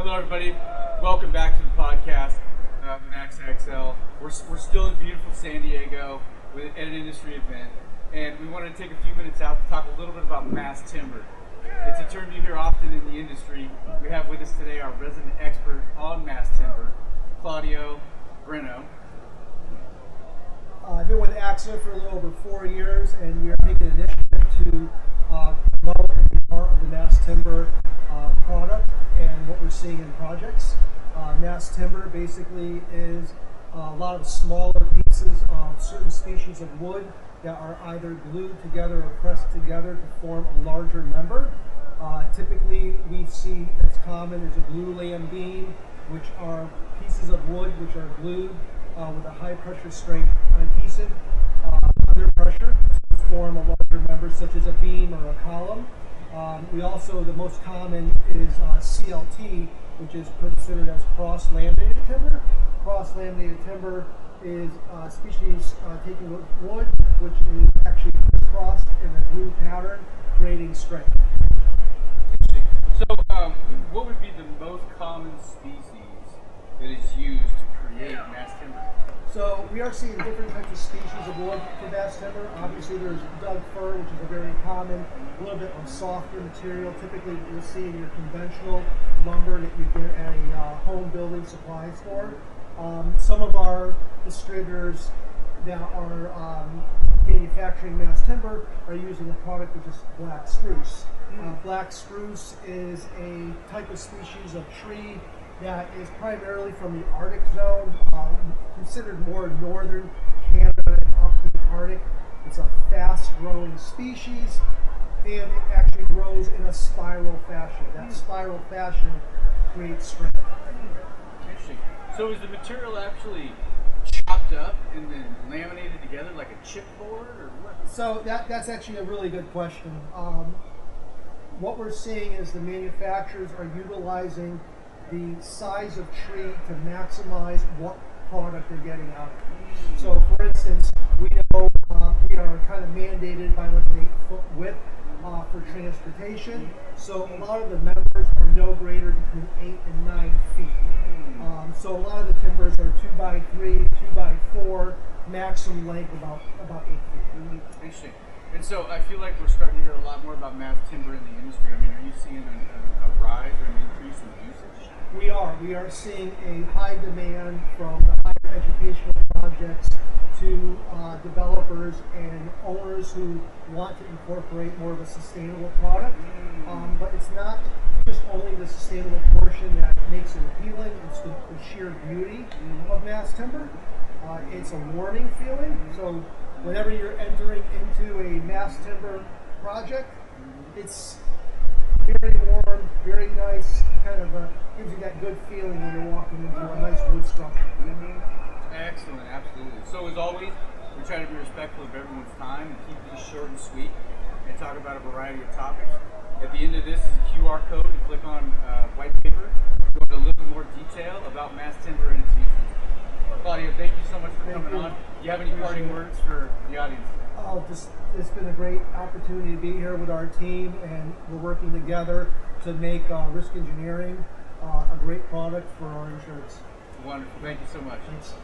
Hello, everybody. Welcome back to the podcast with AXA XL. We're still in beautiful San Diego at an industry event, and we wanted to take a few minutes out to talk a little bit about mass timber. It's a term you hear often in the industry. We have with us today our resident expert on mass timber, Claudio Breno. I've been with AXA for a little over 4 years, and we are taking an initiative to promote and be part of the mass timber product and what we're seeing in projects. Mass timber basically is a lot of smaller pieces of certain species of wood that are either glued together or pressed together to form a larger member. Typically, we see as common as a glulam beam, which are pieces of wood which are glued with a high pressure strength adhesive under pressure to form a larger member, such as a beam or a column. We also, the most common is CLT, which is considered as cross-laminated timber. Cross-laminated timber is a species taking wood, which is actually crisscrossed in a glue pattern, creating strength. Interesting. So, what would be the most common species that is used to create mass timber? So we are seeing different types of species of wood for mass timber. Obviously there's Doug fir, which is a very common, a little bit of softer material. Typically you'll see in your conventional lumber that you get at a home building supply store. Some of our distributors that are manufacturing mass timber are using a product which is black spruce. Black spruce is a type of species of tree that is primarily from the Arctic zone, considered more northern Canada and up to the Arctic. It's a fast-growing species, and it actually grows in a spiral fashion. That spiral fashion creates strength. Interesting. So is the material actually chopped up and then laminated together like a chipboard, or what? So that's actually a really good question. What we're seeing is the manufacturers are utilizing the size of tree to maximize what product they're getting out of it. So for instance, we know we are kind of mandated by like an 8-foot width for transportation. So a lot of the members are no greater between 8 and 9 feet. So a lot of the timbers are 2x3, 2x4, maximum length about 8 feet. Interesting. And so I feel like we're starting to hear a lot more about mass timber in the industry. I mean, are you seeing a rise or an increase in usage? We are seeing a high demand from the higher educational projects to developers and owners who want to incorporate more of a sustainable product. But it's not just only the sustainable portion that makes it appealing, it's the sheer beauty of mass timber. It's a warming feeling, so whenever you're entering into a mass timber project, it's very warm, very nice, kind of gives you that good feeling when you're walking into a nice wood structure. Excellent, absolutely. So as always, we try to be respectful of everyone's time and keep these short and sweet and talk about a variety of topics. At the end of this is a QR code. You click on white paper, go into a little bit more detail about mass timber and its uses. Claudio, thank you so much for coming on. Do you have any parting words for the audience? It's been a great opportunity to be here with our team, and we're working together to make risk engineering a great product for our insurance. Wonderful. Thank you so much. Thanks.